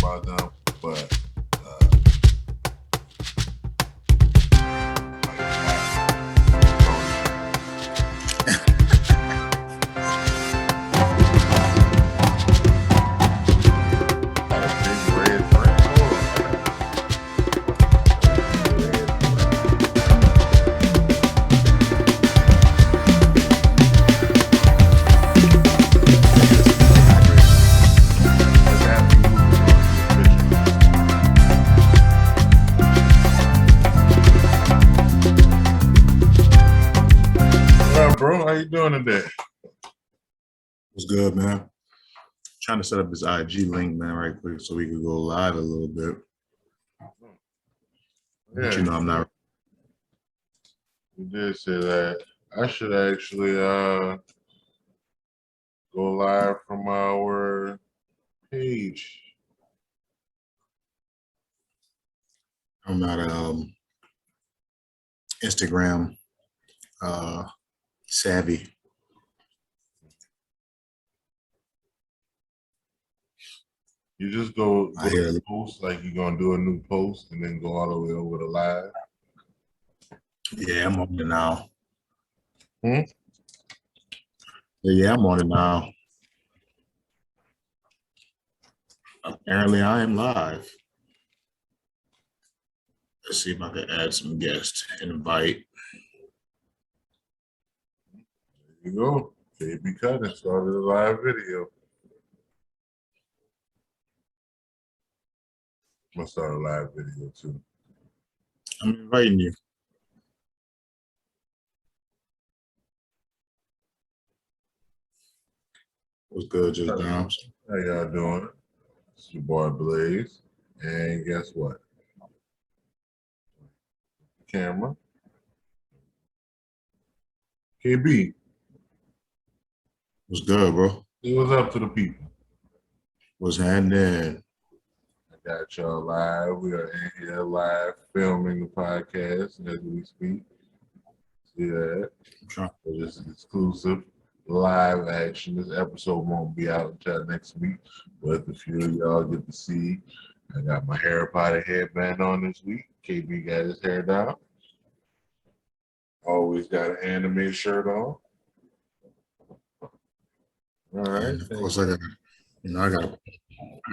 about them, but bro, how you doing today? What's good, man? Trying to set up this IG link, man, right quick so we could go live a little bit. But Yeah, I'm not. you did say that. I should actually go live from our page. I'm not Instagram savvy. You just go I hear to post like you're gonna do a new post and then go all the way over to live. Yeah, I'm on it now. Hmm? Yeah, I'm on it now. Apparently, I am live. Let's see if I can add some guests. Invite. There you go. KB Cutting started a live video. I'm gonna start a live video too. I'm inviting you. What's good, just down? How y'all doing? It's your boy Blaze. And guess what? Camera. KB, What's good, bro? it was up to the people. What's happening? I got y'all live. We are in here live filming the podcast as we speak. See that? I'm trying. So this is exclusive live action. This episode won't be out until next week, but a few of y'all get to see. I got my Harry Potter headband on this week. KB got his hair down. Always got an anime shirt on. All right. And of course, I got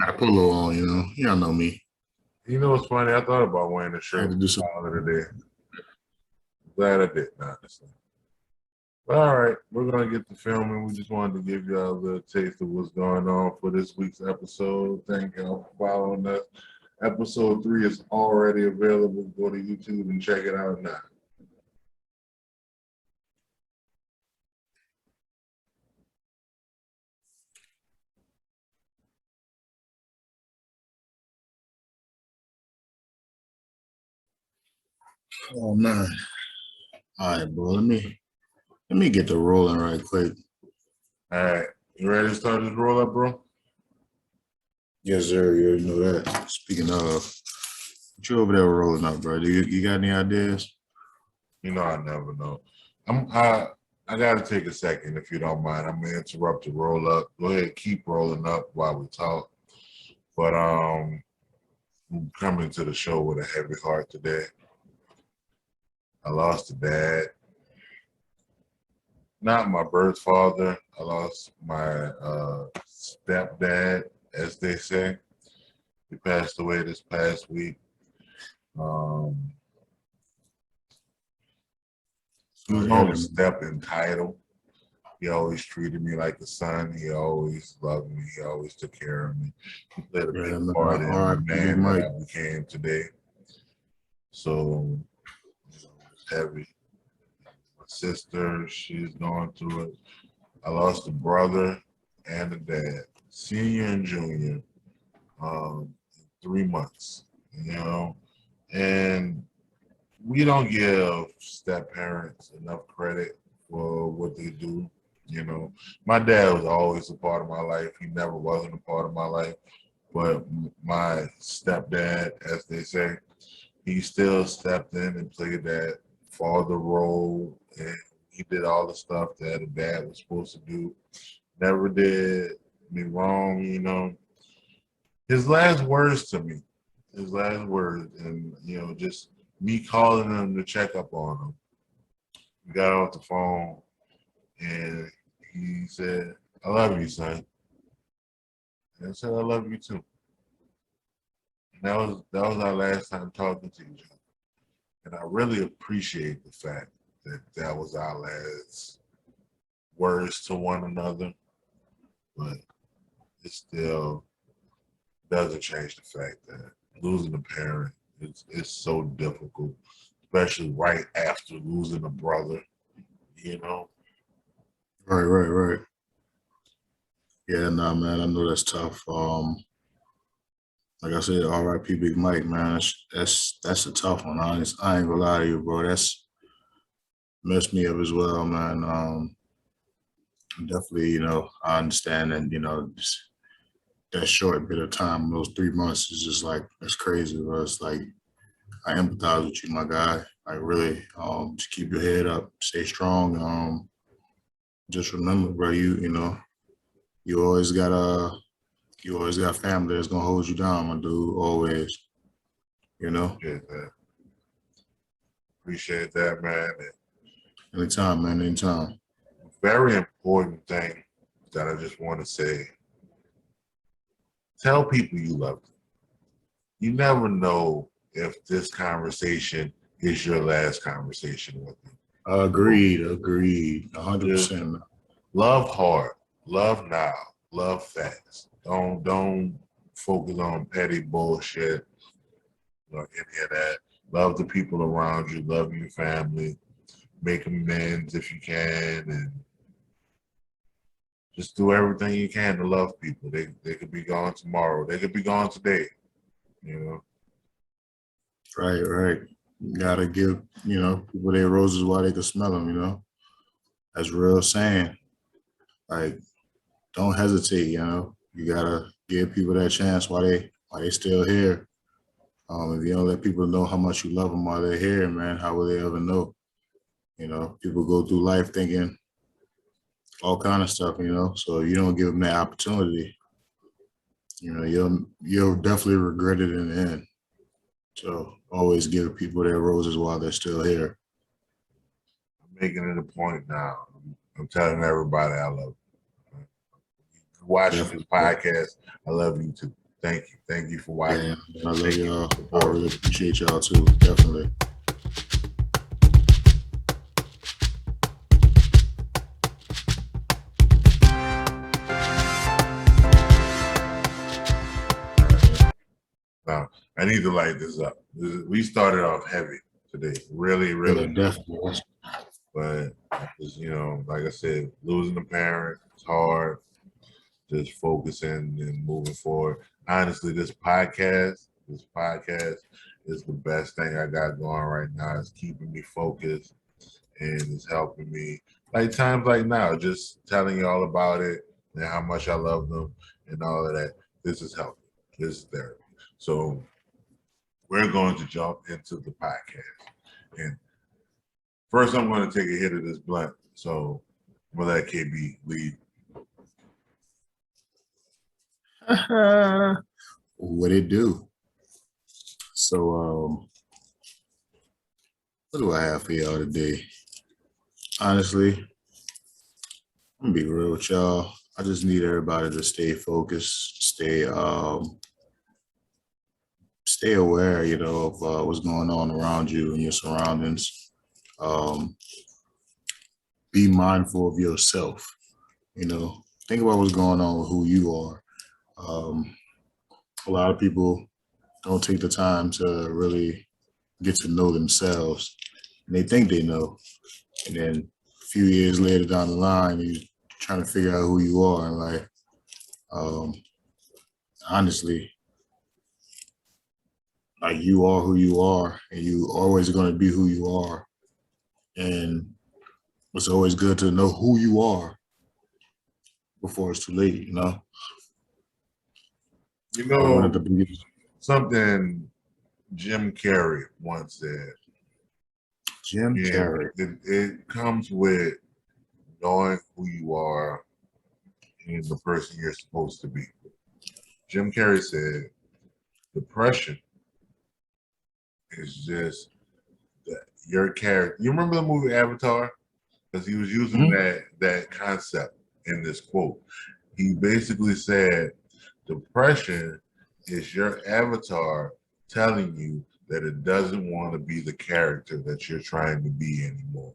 a polo on. Y'all know me. You know what's funny? I thought about wearing a I shirt had to do some. today. Glad I didn't, honestly. But all right, we're gonna get to filming. We just wanted to give y'all a little taste of what's going on for this week's episode. Thank y'all for following us. Episode 3 is already available. Go to YouTube and check it out now. Oh man. All right, bro. Let me get the rolling right quick. All right, you ready to start this roll up, bro? Yes, sir. You already know that. Speaking of, what you over there rolling up, bro? You got any ideas? You know I never know. I gotta take a second if you don't mind. I'm gonna interrupt the roll up. Go ahead, keep rolling up while we talk. But I'm coming to the show with a heavy heart today. I lost a dad. Not my birth father. I lost my stepdad, as they say. He passed away this past week. He was only step in title. He always treated me like a son. He always loved me. He always took care of me. He played a big part in the man that I became today. So it's heavy. My sister, she's going through it. I lost a brother and a dad, senior and junior, in 3 months, and we don't give step parents enough credit for what they do. My dad was always a part of my life. He never wasn't a part of my life, but my stepdad, as they say, he still stepped in and played that father role, and he did all the stuff that a dad was supposed to do. Never did me wrong. his last words to me, and just me calling him to check up on him. We got off the phone, and he said, "I love you, son." And I said, "I love you too." And that was our last time talking to each other, and I really appreciate the fact that that was our last words to one another. But it still doesn't change the fact that losing a parent is so difficult, especially right after losing a brother, you know? Right. Yeah, nah, man, I know that's tough. Like I said, R.I.P. Big Mike, man. That's a tough one. I ain't gonna lie to you, bro. That's messed me up as well, man. Definitely, I understand, and just that short bit of time, those 3 months is just like it's crazy. Bro. It's like I empathize with you, my guy. Like really, just keep your head up, stay strong. Just remember, bro, you always got family that's gonna hold you down, my dude. Always, you know. Appreciate that, man. Anytime, man. Anytime. Very important thing that I just want to say: tell people you love them. You never know if this conversation is your last conversation with them. Agreed. 100%. Love hard, love now, love fast. Don't focus on petty bullshit or any of that. Love the people around you, love your family, make amends if you can, and just do everything you can to love people. They could be gone tomorrow. They could be gone today. Right. You gotta give, people their roses while they can smell them, That's real saying. Like, don't hesitate, You gotta give people that chance while they still here. If you don't let people know how much you love them while they're here, man, how will they ever know? People go through life thinking all kind of stuff, So if you don't give them that opportunity, you'll definitely regret it in the end. So always give people their roses while they're still here. I'm making it a point now. I'm telling everybody I love you. Watching this podcast, I love you too. Thank you. Thank you for watching. Yeah, I love y'all. I really appreciate y'all too. Definitely. Now, I need to light this up. We started off heavy today. Really. Definitely. But, like I said, losing a parent, it's hard. Just focusing and moving forward. Honestly, this podcast is the best thing I got going right now. It's keeping me focused and it's helping me. Like times like now, just telling you all about it and how much I love them and all of that. This is helping. This is therapy. So we're going to jump into the podcast. And first, I'm going to take a hit of this blunt. So I'm going to let KB lead. What it do? So, what do I have for y'all today? Honestly, I'm gonna be real with y'all. I just need everybody to stay focused, stay aware, of what's going on around you and your surroundings. Be mindful of yourself. Think about what's going on with who you are. A lot of people don't take the time to really get to know themselves, and they think they know, and then a few years later down the line, you're trying to figure out who you are. And like, honestly, like you are who you are, and you always going to be who you are. And it's always good to know who you are before it's too late, Something Jim Carrey once said. Carrey. It comes with knowing who you are and the person you're supposed to be. Jim Carrey said, depression is just your character. You remember the movie Avatar? Because he was using that concept in this quote. He basically said, depression is your avatar telling you that it doesn't want to be the character that you're trying to be anymore.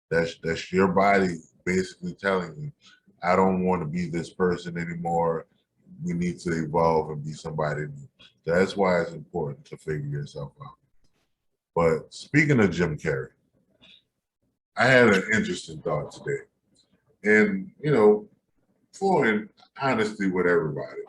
That's your body basically telling you, I don't want to be this person anymore. We need to evolve and be somebody new. That's why it's important to figure yourself out. But speaking of Jim Carrey, I had an interesting thought today. And, full in honesty with everybody.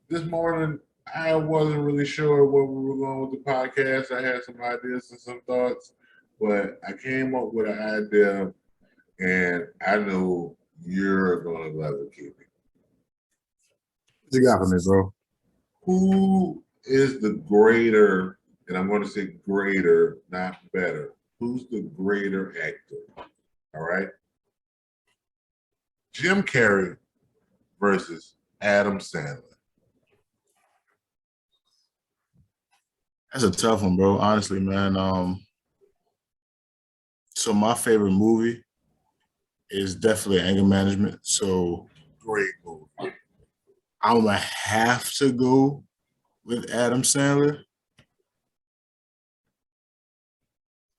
This morning, I wasn't really sure where we were going with the podcast. I had some ideas and some thoughts, but I came up with an idea, and I know you're going to love it, Keith. What you got for me, bro? Who is the greater, and I'm going to say greater, not better, who's the greater actor? All right? Jim Carrey versus Adam Sandler. That's a tough one, bro. Honestly, man. So my favorite movie is definitely Anger Management. So Great movie. I'm gonna have to go with Adam Sandler,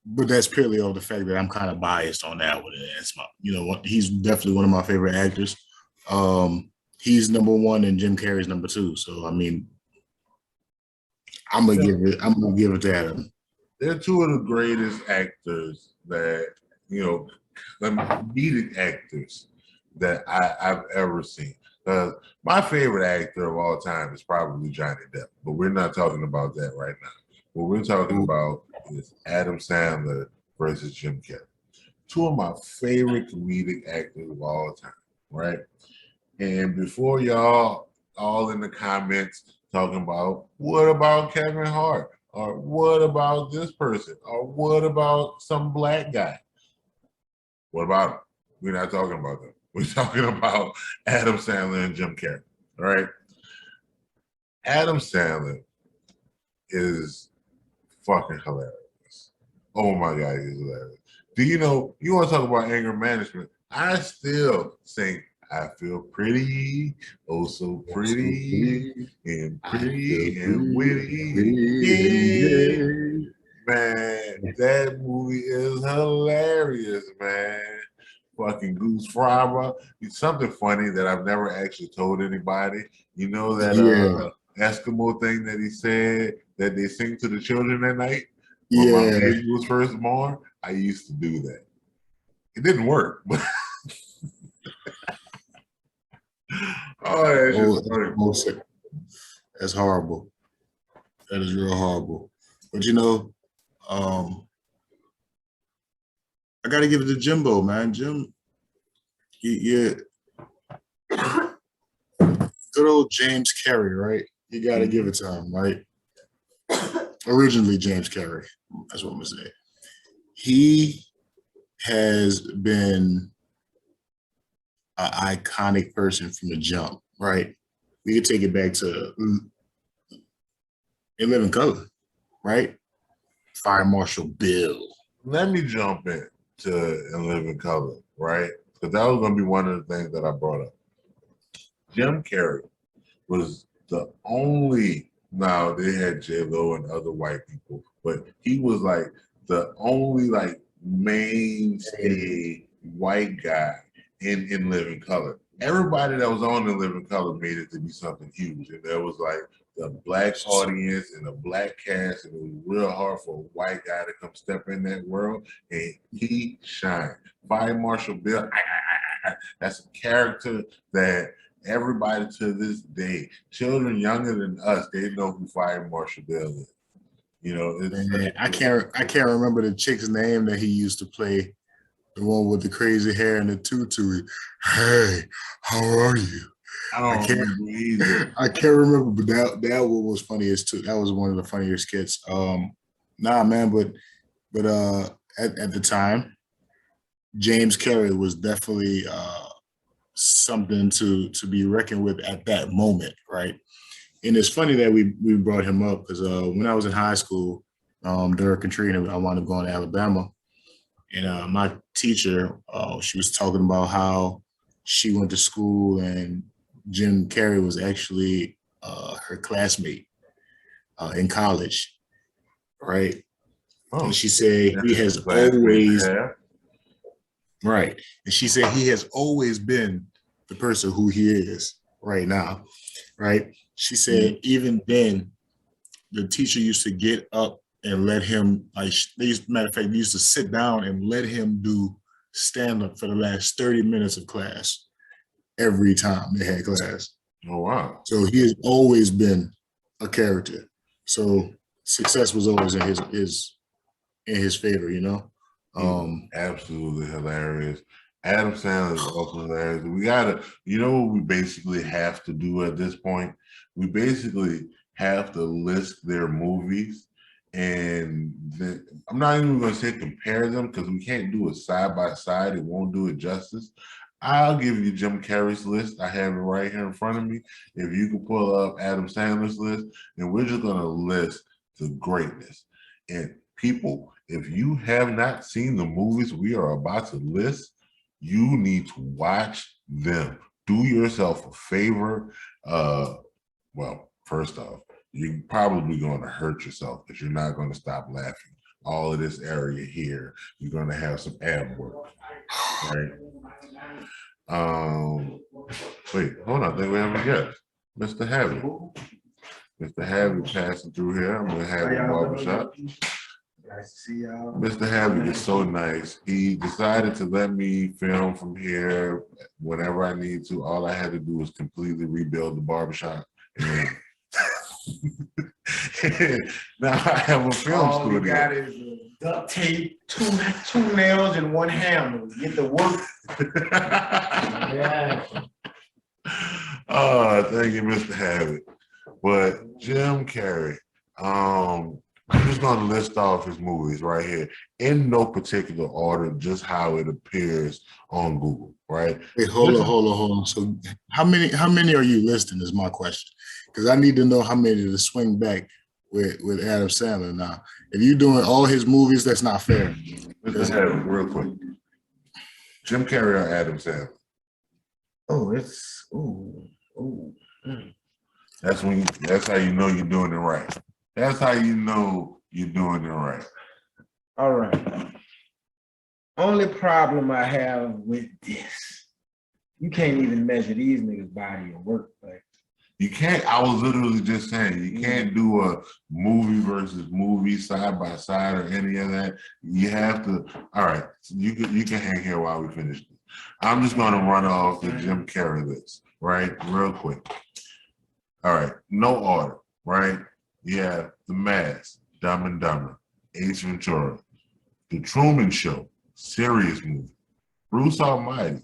but that's purely over the fact that I'm kind of biased on that one. It's my, he's definitely one of my favorite actors. He's number one and Jim Carrey's number two. So I mean, I'm gonna give it to Adam. They're two of the greatest actors that comedic actors that I've ever seen. My favorite actor of all time is probably Johnny Depp, but we're not talking about that right now. What we're talking about is Adam Sandler versus Jim Carrey. Two of my favorite comedic actors of all time, right? And before y'all all in the comments talking about, what about Kevin Hart? Or what about this person? Or what about some black guy? What about him? We're not talking about them. We're talking about Adam Sandler and Jim Carrey, all right? Adam Sandler is fucking hilarious. Oh my God, he's hilarious. Do you know, you want to talk about anger management? I still sing, I feel pretty, oh so pretty, and pretty and witty. Yeah. Man, that movie is hilarious, man. Fucking Goose Fraba. It's something funny that I've never actually told anybody. You know that Eskimo thing that he said that they sing to the children at night? When my baby was first born, I used to do that. It didn't work, but that's horrible. That is real horrible. But I got to give it to Jimbo, man. Jim, good old James Carrey, right? You got to give it to him, right? Originally James Carrey, that's what I'm going to say. He has been an iconic person from the jump, right? We could take it back to In Living Color, right? Fire Marshal Bill. Let me jump in to In Living Color, right? Because that was going to be one of the things that I brought up. Jim Carrey was the only, now they had J-Lo and other white people, but he was like the only like mainstay white guy in Living Color. Everybody that was on In Living Color made it to be something huge. And there was like the black audience and a black cast, and it was real hard for a white guy to come step in that world, and he shined. Fire Marshal Bill, that's a character that everybody to this day, children younger than us, they know who Fire Marshal Bill is. I can't remember the chick's name that he used to play, the one with the crazy hair and the tutu. Hey, how are you? I can't remember, but that one was funniest too. That was one of the funnier skits. Nah, man, but at the time, James Carrey was definitely something to be reckoned with at that moment, right? And it's funny that we brought him up because when I was in high school, during Katrina, I wound up going to Alabama. And my teacher, she was talking about how she went to school and Jim Carrey was actually her classmate in college, right? Oh, and she said he has always, right. And she said he has always been the person who he is right now, right? She said even then, the teacher used to get up and let him, like, matter of fact, they used to sit down and let him do stand up for the last 30 minutes of class every time they had class. Oh, wow. So he has always been a character. So success was always in his favor, you know? Absolutely hilarious. Adam Sandler is also hilarious. We gotta, you know what we basically have to do at this point? We basically have to list their movies, and I'm not even gonna say compare them because we can't do it side by side. It won't do it justice. I'll give you Jim Carrey's list. I have it right here in front of me. If you can pull up Adam Sandler's list, and we're just gonna list the greatness. And people, if you have not seen the movies we are about to list, you need to watch them. Do yourself a favor. Well, first off, you're probably going to hurt yourself because you're not going to stop laughing. All of this area here, you're going to have some ab work, right? Wait, hold on. I think we have a guest, Mr. Habit. Mr. Habit passing through here. I'm gonna have a barbershop. Nice to see y'all. Mr. Habit is so nice. He decided to let me film from here whenever I need to. All I had to do was completely rebuild the barbershop. And now I have a film All studio. we got is duct tape, two nails, and one hammer. Get the work. Yeah. Oh, thank you, Mr. Habit. But Jim Carrey, I'm just going to list off his movies right here in no particular order, just how it appears on Google, right? Wait, hold on. So how many are you listing is my question. Because I need to know how many to swing back with Adam Sandler now. If you're doing all his movies, that's not fair. Let's have it real quick. Jim Carrey or Adam Sandler? Oh, it's That's how you know you're doing it right. That's how you know you're doing it right. all right. Only problem I have with this, you can't even measure these niggas' body and work. Like, You can't, I was literally just saying, you can't do a movie versus movie side by side or any of that. You have to, all right, so you can hang here while we finish this. I'm just gonna run off the Jim Carrey list, right? Real quick. All right, no order, right? You have The Mask, Dumb and Dumber, Ace Ventura, The Truman Show, serious movie, Bruce Almighty,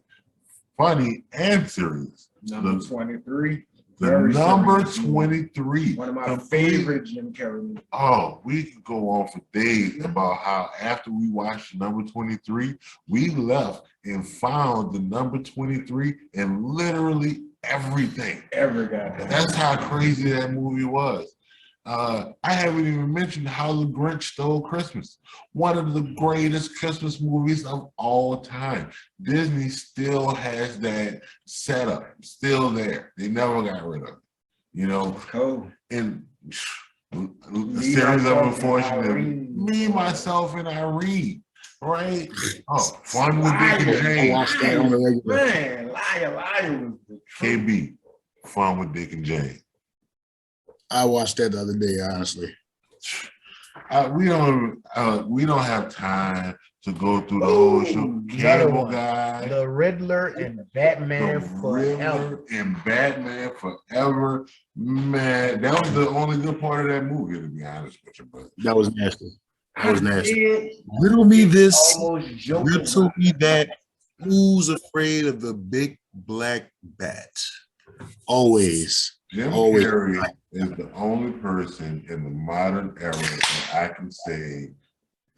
funny and serious. number 23. The Very number serious. 23. One of my favorite Jim Carrey movies. Oh, we could go on for days about how after we watched number 23, we left and found the number 23 and literally everything. Every guy. That's how crazy that movie was. I haven't even mentioned How the Grinch Stole Christmas. One of the greatest Christmas movies of all time. Disney still has that setup, still there. They never got rid of it. You know, and a series of unfortunate, Me, Myself, and Irene, right? Oh, Fun with Dick and Jane. I watched that on the regular. Man, Liar was the truth. KB, Fun with Dick and Jane. I watched that the other day, honestly. We don't have time to go through the whole show. Cable Guy, The Riddler and Batman Forever. And Batman Forever. Man, that was the only good part of that movie, to be honest with you. But that was nasty. Riddle me this, riddle me that. Who's afraid of the big black bat? Always. Jim Carrey is the only person in the modern era that I can say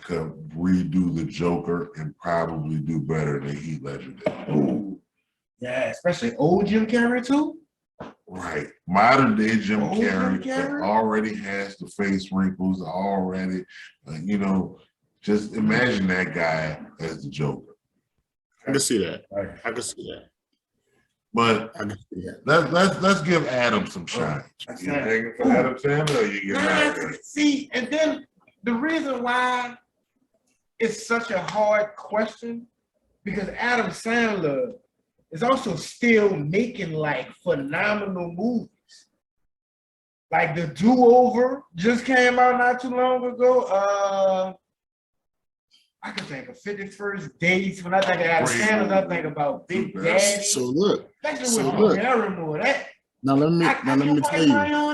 could redo the Joker and probably do better than Heath Ledger did. Ooh. Yeah, especially old Jim Carrey too. Right. Modern day Jim Oh, Carrey Jim Carrey? already has the face wrinkles already. You know, just imagine that guy as the Joker. I can see that. I can see that. But I can see that. let's give Adam some shine. You thinking for Adam Sandler or you getting see, and then the reason why it's such a hard question, because Adam Sandler is also still making like phenomenal movies. Like The Do-Over just came out not too long ago. I can think of 51st Dates. When I think of Adam Sandler, I think about Big Daddy. So look. Especially with Barrymore. Now let me tell you. Now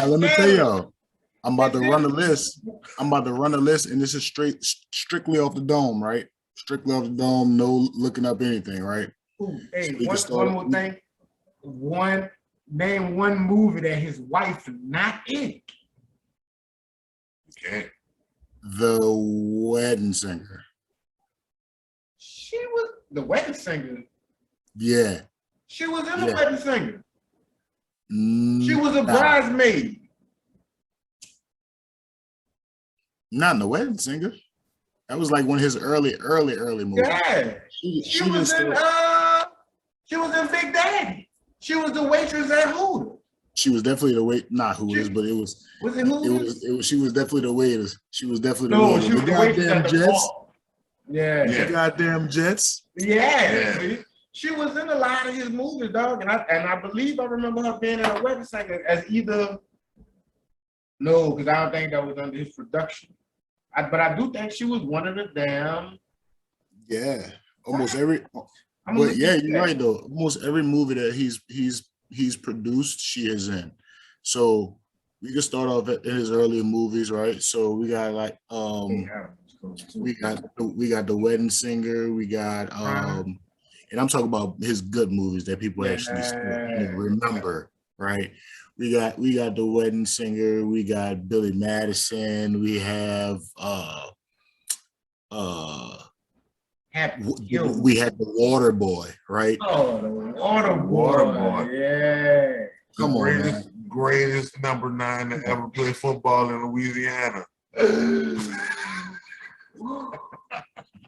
let me tell y'all. I'm about to run the list. And this is strictly off the dome, right? Strictly off the dome, no looking up anything, right? Ooh, hey, one more thing. Name one movie that his wife not in. Okay. The Wedding Singer. She was The Wedding Singer. Yeah. She was in The Wedding Singer. She was a Nah. bridesmaid. Not in The Wedding Singer. That was like one of his early movies. Yeah. She was in Big Daddy. She was the waitress at Hooters. She was definitely the not Hooters, but it was. Was it Hooters? It was. She was definitely the waiters. She was definitely the no, waiters. she was the waitress at the Jets. bar. Yeah. The goddamn Jets. Yeah. See? She was in a lot of his movies, dog, and I believe I remember her being in a Wedding Singer as either. No, because I don't think that was under his production. But I do think she was one of the damn. Yeah, almost every. But yeah, you're right though. Almost every movie that he's produced, she is in. So we can start off in his earlier movies, right? So we got like we got The Wedding Singer. We got and I'm talking about his good movies that people actually remember, right? We got The Wedding Singer. We got Billy Madison. We have we had The Water Boy, right? Oh, The Water Boy. Yeah. Come on, man. Greatest number 9 to ever play football in Louisiana.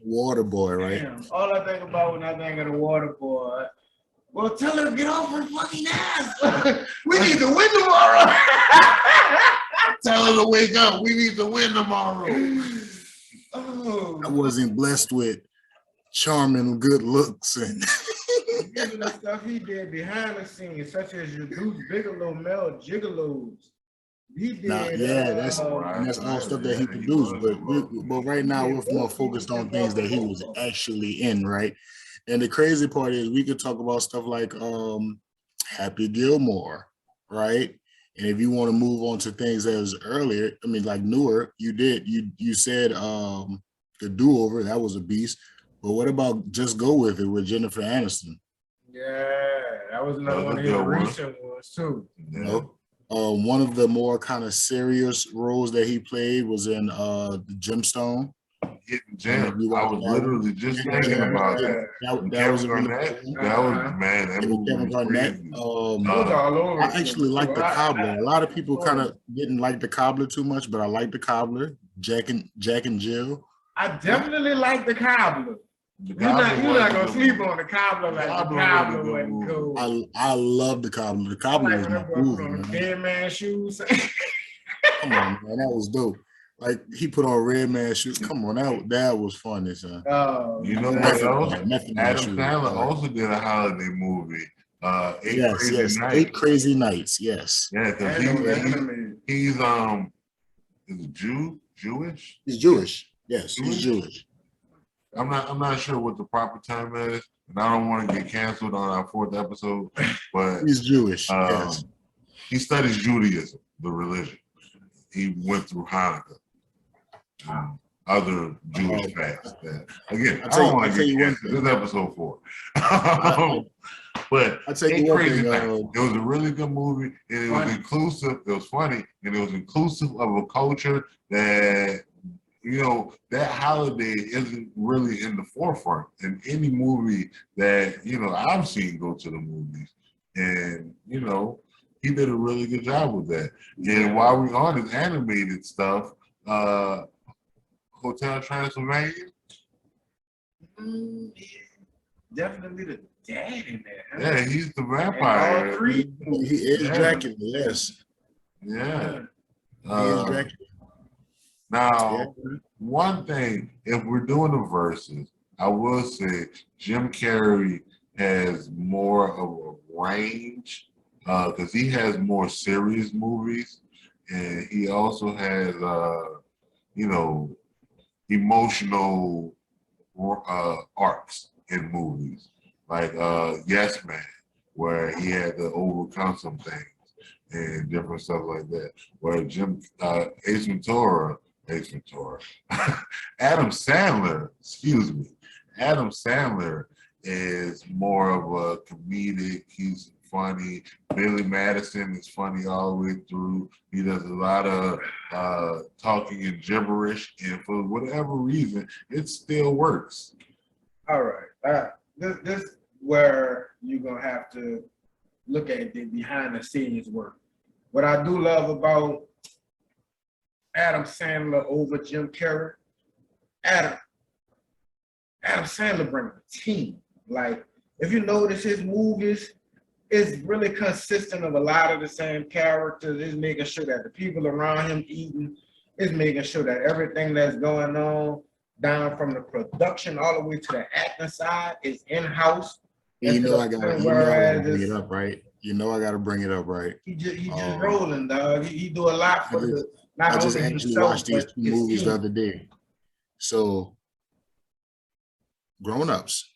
Water Boy, right? Damn. All I think about when I think of The Water Boy, well, tell her to get off her fucking ass. We need to win tomorrow. Tell her to wake up. We need to win tomorrow. Oh. I wasn't blessed with charming good looks and even the stuff he did behind the scenes, such as your Deuce Bigelow, Mel Gigolos. He did. That's all stuff that he produced. But right now we're more focused on things that he was actually in, right? And the crazy part is we could talk about stuff like Happy Gilmore, right? And if you want to move on to things that was earlier, I mean, like newer, you said The Do-Over, that was a beast. But what about Just Go With It with Jennifer Aniston? Yeah, that was another one of his recent ones too. Yeah. One of the more kind of serious roles that he played was in The Gemstone. Hitting Gems. I was literally just thinking about that. That was Garnett. That was, man, that movie was crazy. I actually like The Cobbler. A lot of people kind of didn't like The Cobbler too much, but I like The Cobbler. Jack and Jill. I definitely like The Cobbler. You're not gonna sleep on The Cobbler like The Cobbler wasn't cool. I love The Cobbler. The Cobbler is my movie, man. Dead man shoes. Come on, man, that was dope. Like he put on red man shoes. Come on, that was funny, son. You know what else? Adam Sandler also did a holiday movie. Eight Crazy Nights. Yes. Yeah, because he's is it Jewish? He's Jewish. Yes, he's Jewish. I'm not sure what the proper time is, and I don't want to get canceled on our 4th episode. But he's Jewish. Yes. He studies Judaism, the religion. He went through Hanukkah. Other Jewish fasts. Again, I don't want to get canceled. This is episode 4. But I'll tell you one thing. It was a really good movie, and it was inclusive. It was funny, and it was inclusive of a culture that, you know, that holiday isn't really in the forefront in any movie that, you know, I've seen go to the movies. And he did a really good job with that. And while we're on his animated stuff, Hotel Transylvania. Definitely the dad in there. Huh? Yeah, he's the vampire. He is Dracula, yes. Yeah. He is Dracula. Now, one thing, if we're doing the verses, I will say Jim Carrey has more of a range because he has more serious movies, and he also has, emotional arcs in movies, like Yes Man, where he had to overcome some things and different stuff like that. Where Ace Ventura, Adam Sandler, Adam Sandler is more of a comedic. He's funny. Billy Madison is funny all the way through. He does a lot of talking and gibberish, and for whatever reason, it still works. All right. This where you're gonna have to look at the behind the scenes work. What I do love about Adam Sandler over Jim Carrey, Adam Sandler brings a team. Like, if you notice his movies, it's really consistent of a lot of the same characters. It's making sure that the people around him eating, it's making sure that everything that's going on, down from the production all the way to the acting side, is in-house. I gotta bring it up, right? I gotta bring it up, right? He just rolling, dog. He do a lot for the. I just actually watched these two movies the other day. So, Grown Ups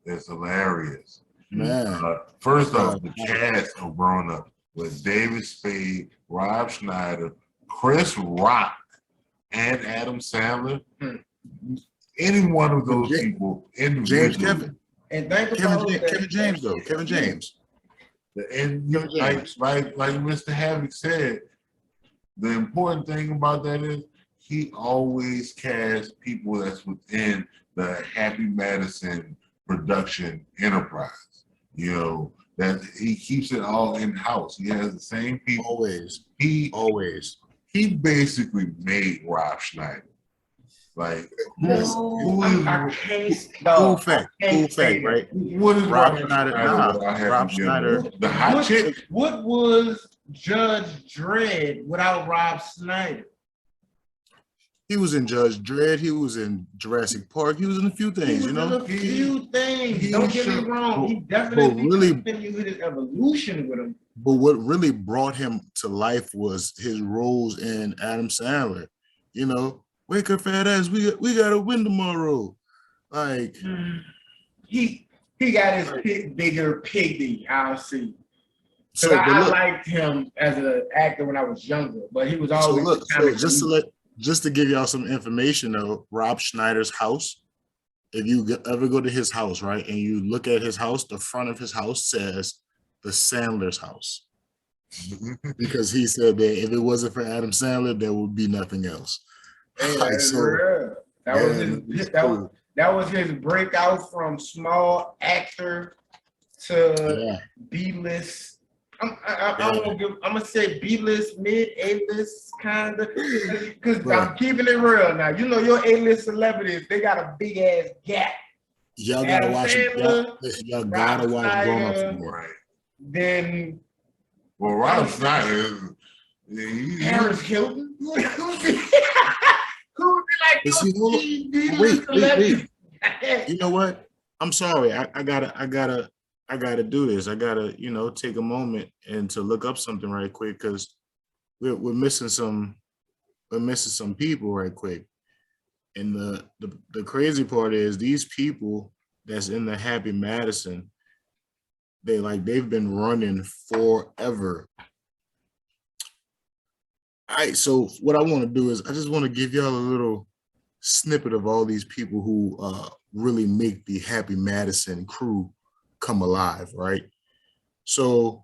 is hilarious. Man. First off, the cast of Grown Ups was David Spade, Rob Schneider, Chris Rock, and Adam Sandler. Any one of those people individually. James Kevin. And Kevin James, though. Kevin James. And like Mr. Havoc said, the important thing about that is he always casts people that's within the Happy Madison production enterprise. That he keeps it all in house. He has the same people. Always. He basically made Rob Schneider. Like, cool fact, right? What is Rob Schneider? Rob Schneider, the hot chick. What was Judge Dredd without Rob Schneider? He was in Judge Dredd. He was in Jurassic Park. He was in a few things, A few things. Don't get me wrong. He definitely continued his evolution with him. But what really brought him to life was his roles in Adam Sandler. Wake up, fat ass. We gotta win tomorrow. Like he got his bigger piggy. I'll see. So I liked him as an actor when I was younger, but he was always. Just to give y'all some information though, Rob Schneider's house. If you ever go to his house, right, and you look at his house, the front of his house says the Sandler's house, because he said that if it wasn't for Adam Sandler, there would be nothing else. That was his breakout from small actor to B-list. I'm gonna say B-list, mid A-list kind of, because I'm keeping it real now. Your A-list celebrities, they got a big ass gap. Y'all gotta watch it. Y'all gotta watch Grown Ups more. Then, Rob Schneider, Paris Hilton. Wait. You know what? I'm sorry. I gotta do this. I gotta, take a moment and to look up something right quick, because we're missing some people right quick. And the crazy part is these people that's in the Happy Madison, they've been running forever. All right, so what I want to do is I just want to give y'all a little snippet of all these people who really make the Happy Madison crew come alive, right? So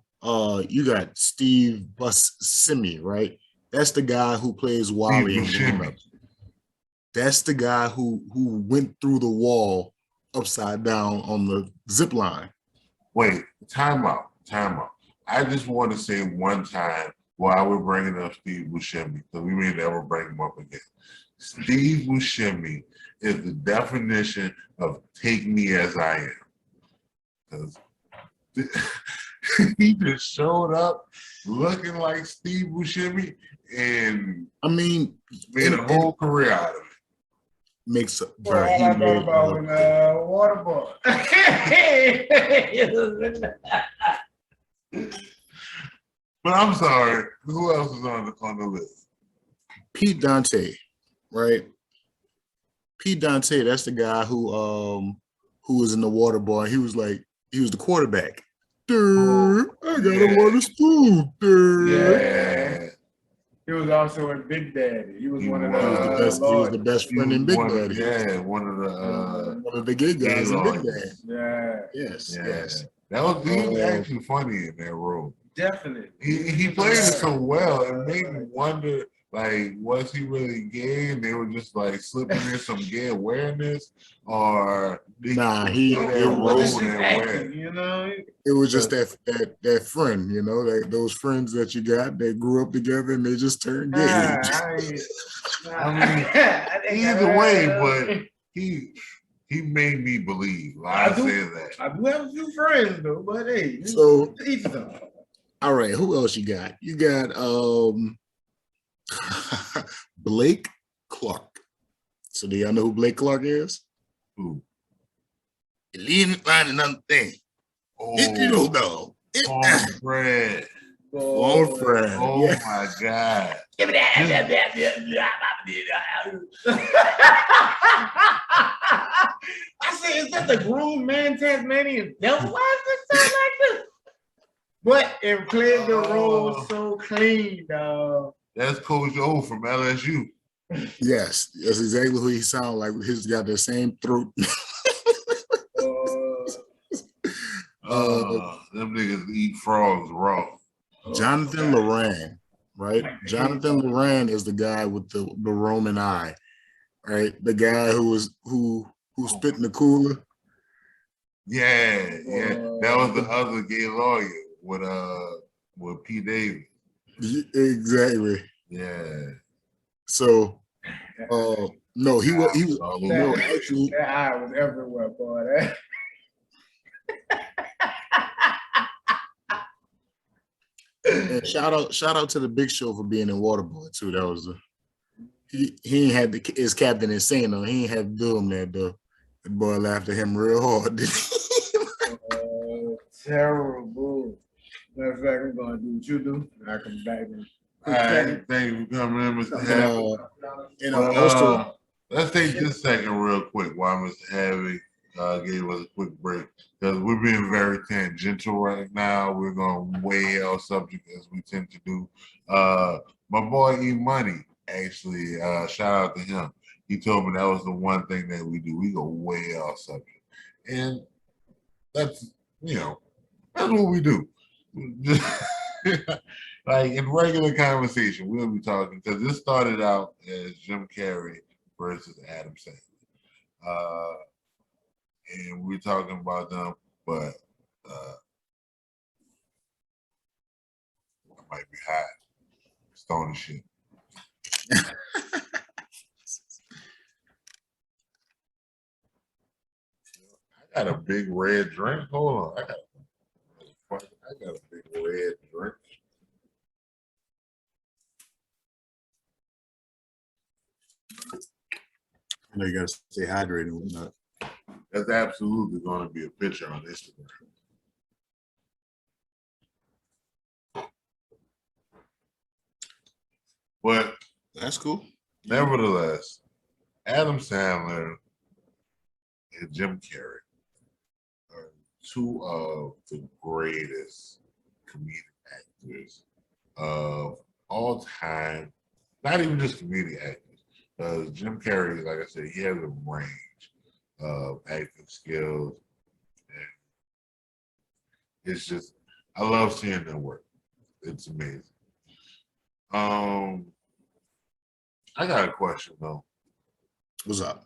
you got Steve Buscemi, right? That's the guy who plays Wally in Grown Ups. That's the guy who went through the wall upside down on the zip line. Wait, time out. I just want to say one time while we're bringing up Steve Buscemi, because we may never bring him up again. Steve Buscemi is the definition of take me as I am. Because he just showed up looking like Steve Buscemi and I mean, made a whole career out of it. Makes up. Well, all I know about was Waterboy. But I'm sorry. Who else is on the list? Pete Dante, right? Pete Dante, that's the guy who was in the Waterboy. He was the quarterback. I got a water spoon. Yeah. He was also in Big Daddy. He was one of the he was the best friend in Big Daddy. Yeah, one of the gay guys in Big Daddy. Yeah. Yes. He was actually funny in that role. Definitely. He played it so well. It made me wonder, like, was he really gay? And they were just like slipping in some gay awareness, or he was acting, you know. It was just that friend, you know, like those friends that you got that grew up together and they just turned gay. I mean, either way, but he made me believe. I say that. I do have a few friends though, but hey, so each of them. All right, who else you got? You got Blake Clark. So do y'all know who Blake Clark is? Who? You didn't find another thing. Oh, dog. Fred. Fred. Oh yeah. My God. Give me that. I said, is that the grown man Tasmanian devil? Why does it sound like this? But it played the role so clean, dog. That's Coach O from LSU. Yes, that's exactly who he sounds like. He's got the same throat. Them niggas eat frogs raw. Jonathan Loran, right? Jonathan Loran is the guy with the Roman eye, right? The guy who spit in the cooler. Yeah. That was the other gay lawyer with P. Davis. Exactly. Yeah. So, no, he was actually. That eye was everywhere, boy. And shout out to the Big Show for being in Waterboy too. That was he ain't had his captain insane though. He ain't had to do him that though. The boy laughed at him real hard. Terrible. Matter of fact, I'm gonna do what you do. And I come back and thank you for coming in, Mr. Havik. And also, let's take this second real quick while Mr. Havik gave us a quick break, because we're being very tangential right now. We're going way off subject as we tend to do. My boy E Money, actually, shout out to him. He told me that was the one thing that we do. We go way off subject. And that's what we do. Like in regular conversation, we'll be talking, because this started out as Jim Carrey versus Adam Sandler. And we're talking about them, but I might be high. Stone shit. I got a big red drink. Hold on. I got a big red drink. I know you gotta stay hydrated and whatnot. That's absolutely going to be a picture on Instagram. But that's cool. Nevertheless, Adam Sandler and Jim Carrey are two of the greatest comedic actors of all time. Not even just comedic actors. Jim Carrey, like I said, he has a range of acting skills. And it's just, I love seeing their work. It's amazing. I got a question though. What's up?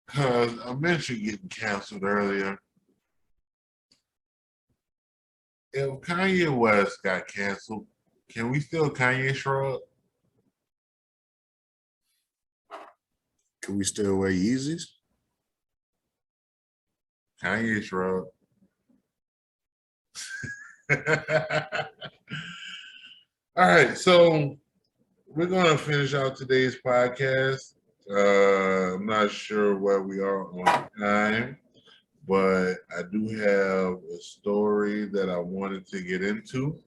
Because I mentioned getting canceled earlier. if Kanye West got canceled, can we still Kanye shrug? Can we still wear Yeezys? Kanye shrug. All right, so we're gonna finish out today's podcast. I'm not sure where we are on time, but I do have a story that I wanted to get into.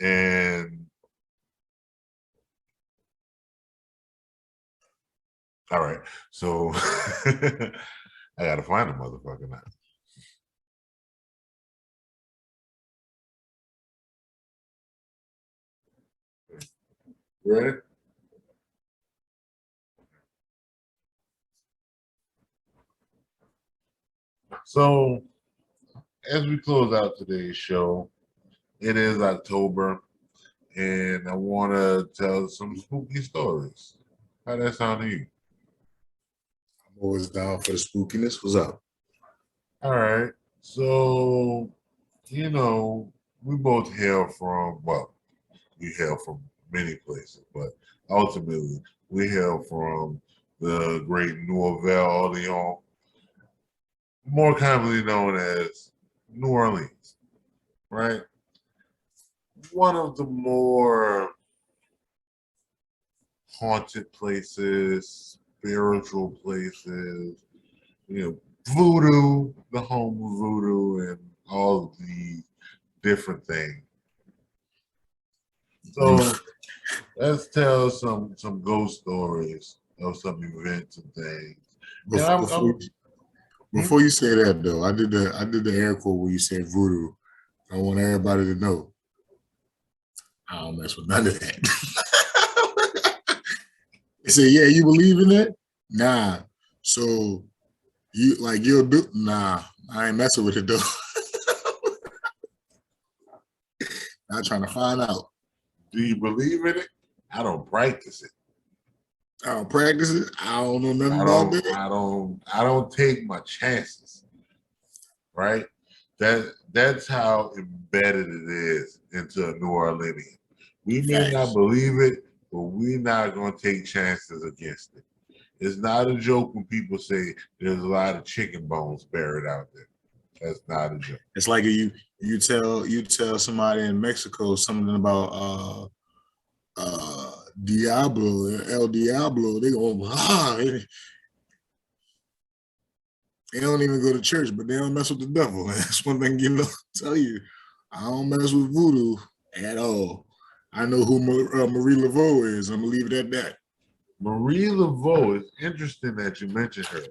And all right, so I gotta find a motherfucker now. Ready? So as we close out today's show, it is October, and I want to tell some spooky stories. How that sound to you? I'm always down for the spookiness. What's up? All right. So, we both hail from, well, we hail from many places, but ultimately we hail from the great Nouvelle Orleans, more commonly known as New Orleans, right? One of the more haunted places, spiritual places, voodoo, the home of voodoo, and all of the different things. So let's tell some ghost stories of some events and things. Before you say that though, I did the air quote where you said voodoo. I want everybody to know I don't mess with none of that. They say, yeah, you believe in it? Nah. So you'll do? Nah, I ain't messing with it though. I'm trying to find out. Do you believe in it? I don't practice it. I don't practice it. I don't know nothing about it. I don't take my chances. Right? That's how embedded it is into a New Orleanian. We may not believe it, but we're not going to take chances against it. It's not a joke when people say there's a lot of chicken bones buried out there. That's not a joke. It's like you tell somebody in Mexico something about Diablo, El Diablo. They go, they don't even go to church, but they don't mess with the devil. That's one thing tell you. I don't mess with voodoo at all. I know who Marie Laveau is. I'm gonna leave it at that. Marie Laveau, it's interesting that you mentioned her.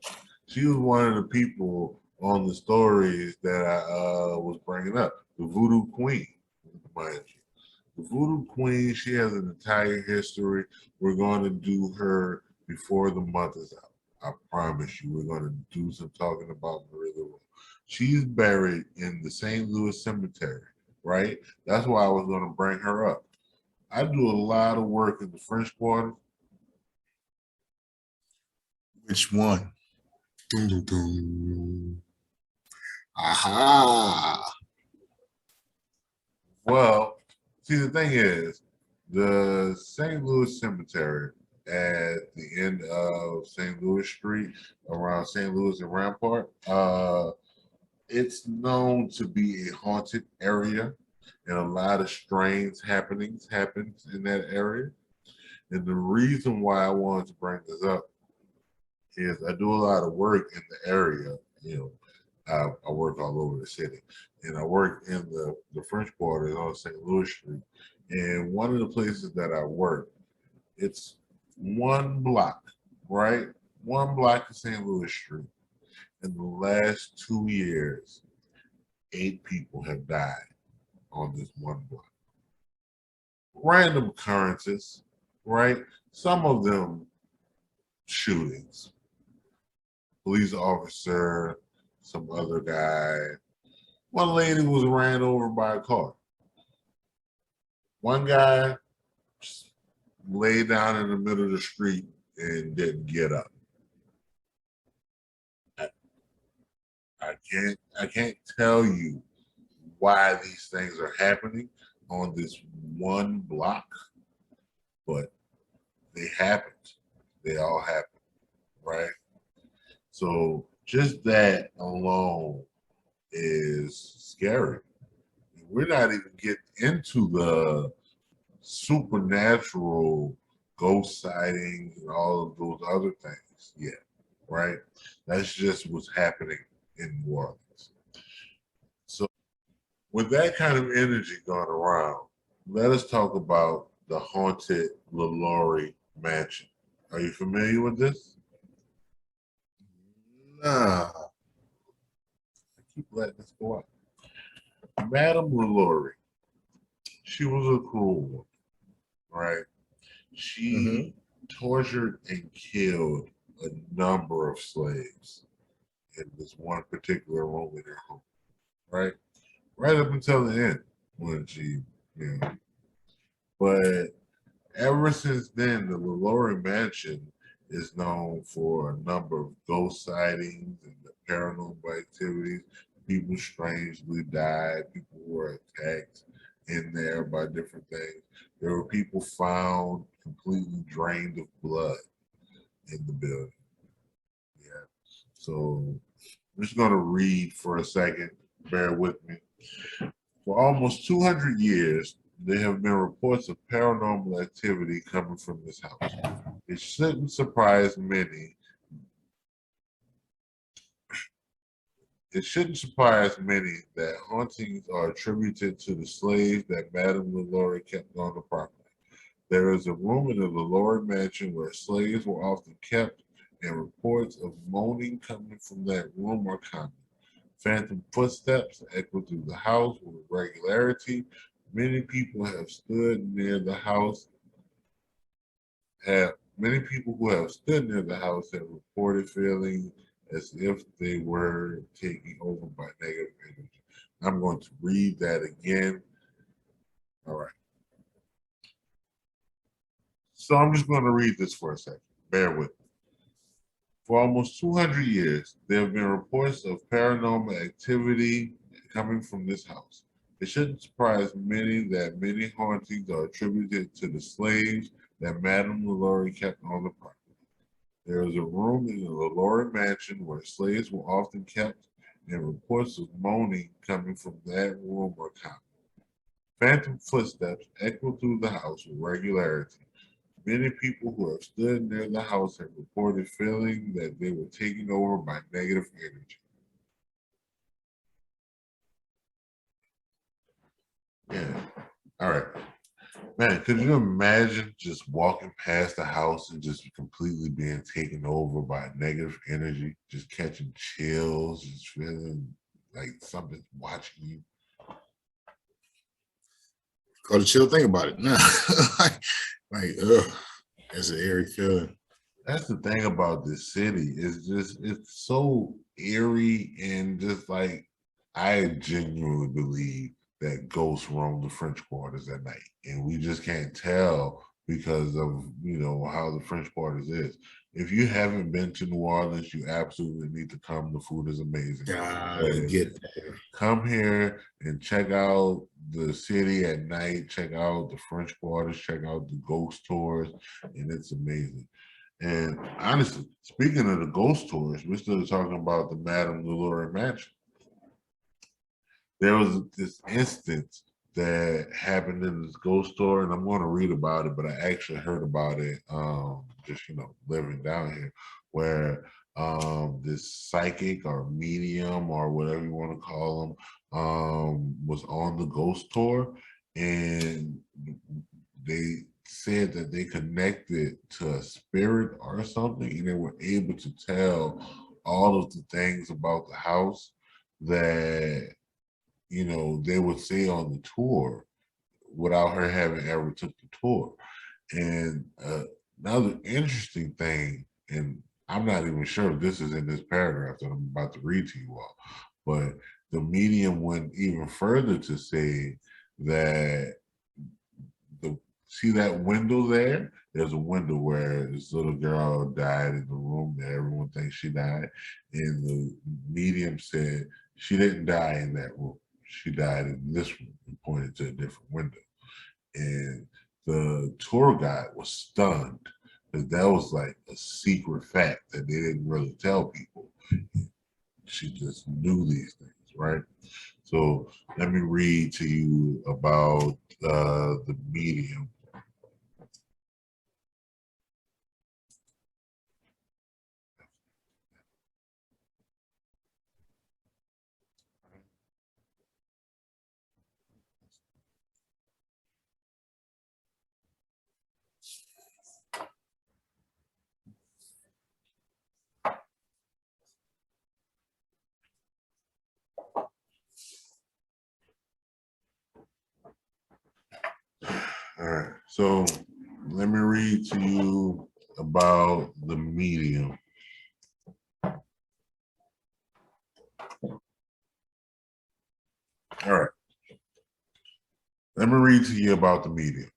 She was one of the people on the stories that I was bringing up, the Voodoo Queen, mind you. The Voodoo Queen, she has an entire history. We're going to do her before the month is out. I promise you, we're going to do some talking about Marie Laveau. She's buried in the St. Louis Cemetery, right? That's why I was going to bring her up. I do a lot of work in the French Quarter. Which one? Dum, dum, dum. Aha. Well, see, the thing is, the St. Louis Cemetery at the end of St. Louis Street, around St. Louis and Rampart, it's known to be a haunted area, and a lot of strange happenings happens in that area. And the reason why I wanted to bring this up is I do a lot of work in the area. I work all over the city, and I work in the French Quarter on St. Louis Street. And one of the places that I work, it's one block, right? One block of St. Louis Street. In the last 2 years, 8 people have died on this one block. Random occurrences, right? Some of them shootings. Police officer, some other guy. One lady was ran over by a car. One guy just lay down in the middle of the street and didn't get up. I can't tell you why these things are happening on this one block, but they happened. They all happened, right? So just that alone is scary. We're not even getting into the supernatural ghost sightings and all of those other things yet, right? That's just what's happening in New Orleans. So with that kind of energy going around, let us talk about the haunted LaLaurie Mansion. Are you familiar with this? Nah. I keep letting this go out. Madame LaLaurie, she was a cruel woman, right? She tortured and killed a number of slaves in this one particular room in her home, right? Right up until the end when she, you know. But ever since then, the LaLaurie Mansion is known for a number of ghost sightings and the paranormal activities. People strangely died. People were attacked in there by different things. There were people found completely drained of blood in the building. Yeah. So I'm just going to read for a second. Bear with me. For almost 200 years, there have been reports of paranormal activity coming from this house. It shouldn't surprise many. It shouldn't surprise many that hauntings are attributed to the slaves that Madame LaLaurie kept on the property. There is a room in the LaLaurie mansion where slaves were often kept, and reports of moaning coming from that room are common. Phantom footsteps echo through the house with regularity. Many people have stood near the house. Many people who have stood near the house have reported feeling as if they were taken over by negative energy. I'm going to read that again. All right. So I'm just going to read this for a second. Bear with me. For almost 200 years, there have been reports of paranormal activity coming from this house. It shouldn't surprise many that many hauntings are attributed to the slaves that Madame LaLaurie kept on the property. There is a room in the LaLaurie mansion where slaves were often kept, and reports of moaning coming from that room are common. Phantom footsteps echo through the house with regularity. Many people who have stood near the house have reported feeling that they were taken over by negative energy. Yeah. All right. Man, could you imagine just walking past the house and just completely being taken over by negative energy, just catching chills, just feeling like something's watching you? Call the chill. Think about it. Nah. It's an eerie feeling. That's the thing about this city. It's so eerie and just like I genuinely believe that ghosts roam the French quarters at night, and we just can't tell because of how the French quarters is. If you haven't been to New Orleans, you absolutely need to come. The food is amazing. Get there. Come here and check out the city at night. Check out the French quarters. Check out the ghost tours, and it's amazing. And honestly, speaking of the ghost tours, we're still talking about the Madame LaLaurie Mansion. There was this instance that happened in this ghost tour, and I'm going to read about it, but I actually heard about it just living down here, where this psychic or medium or whatever you want to call them was on the ghost tour, and they said that they connected to a spirit or something, and they were able to tell all of the things about the house that they would say on the tour without her having ever took the tour. And another interesting thing, and I'm not even sure if this is in this paragraph that I'm about to read to you all, but the medium went even further to say that see that window there? There's a window where this little girl died in the room that everyone thinks she died. And the medium said she didn't die in that room. she died in this room, and pointed to a different window. And the tour guide was stunned because that was like a secret fact that they didn't really tell people. She just knew these things, right? So let me read to you about the medium. All right, so let me read to you about the medium. All right, let me read to you about the medium.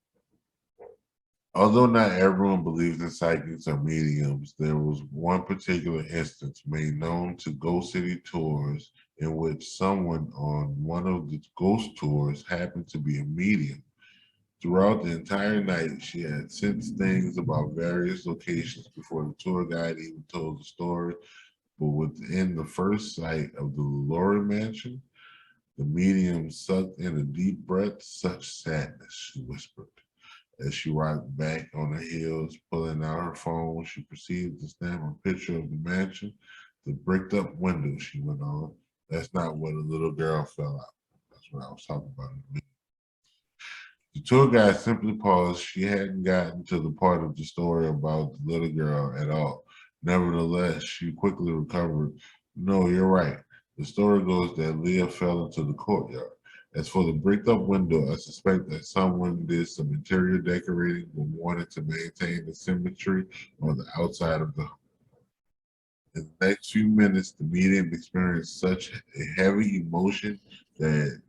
Although not everyone believes in psychics or mediums, there was one particular instance made known to Ghost City tours in which someone on one of the ghost tours happened to be a medium. Throughout the entire night, she had sensed things about various locations before the tour guide even told the story. But within the first sight of the Laurie mansion, the medium sucked in a deep breath. Such sadness, she whispered. As she rocked back on her heels, pulling out her phone, she proceeded to snap a picture of the mansion. The bricked up window, she went on. That's not where the little girl fell out. That's what I was talking about. The tour guide simply paused. She hadn't gotten to the part of the story about the little girl at all. Nevertheless, she quickly recovered. No, you're right. The story goes that Leah fell into the courtyard. As for the bricked up window, I suspect that someone did some interior decorating but wanted to maintain the symmetry on the outside of the home. In the next few minutes, the medium experienced such a heavy emotion that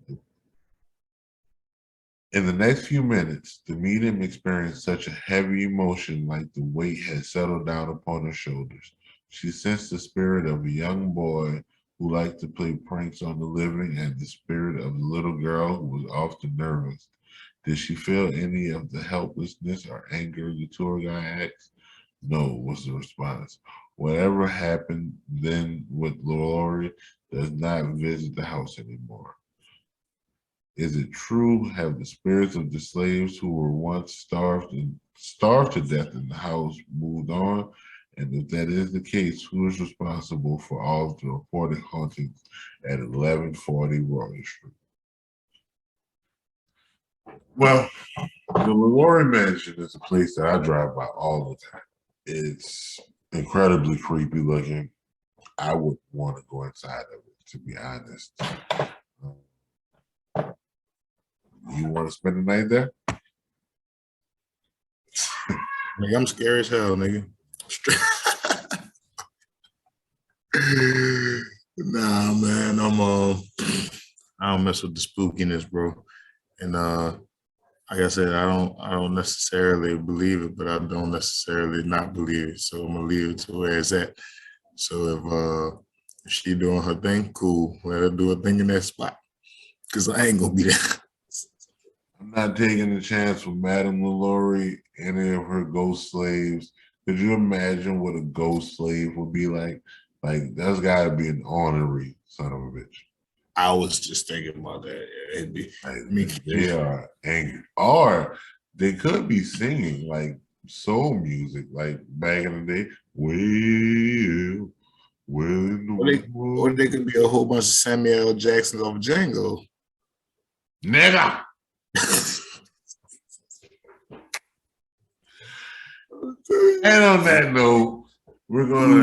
In the next few minutes, the medium experienced such a heavy emotion like the weight had settled down upon her shoulders. She sensed the spirit of a young boy who liked to play pranks on the living and the spirit of the little girl who was often nervous. Did she feel any of the helplessness or anger the tour guide asked? No, was the response. Whatever happened then with Laurie does not visit the house anymore. Is it true? Have the spirits of the slaves who were once starved to death in the house moved on? And if that is the case, who is responsible for all of the reported hauntings at 1140 Royal Street? Well, the Laurie Mansion is a place that I drive by all the time. It's incredibly creepy looking. I would want to go inside of it, to be honest. You want to spend the night there? Nigga, I'm scary as hell, nigga. Nah, man, I don't mess with the spookiness, bro. And like I said, I don't necessarily believe it, but I don't necessarily not believe it. So I'm gonna leave it to where it's at. So if she doing her thing, cool. Let her do her thing in that spot. Cause I ain't gonna be there. I'm not taking a chance with Madame LaLaurie, any of her ghost slaves. Could you imagine what a ghost slave would be like? Like, that's got to be an ornery son of a bitch. I was just thinking about that. It'd be, like, they are angry. Or they could be singing like soul music, like back in the day. Or they could be a whole bunch of Samuel L. Jacksons of Django. Nigga! And on that note, we're gonna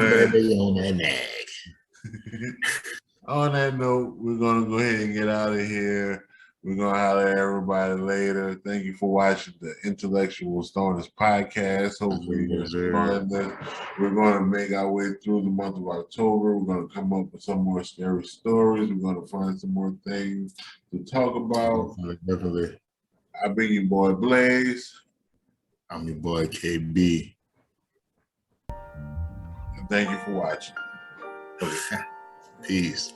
on that note, we're gonna go ahead and get out of here. We're gonna holler at everybody later. Thank you for watching the Intellectual Stoners podcast. Hopefully you're enjoying this. We're gonna make our way through the month of October. We're gonna come up with some more scary stories. We're gonna find some more things to talk about. Definitely. I've been your boy Blaze. I'm your boy KB. And thank you for watching. Peace.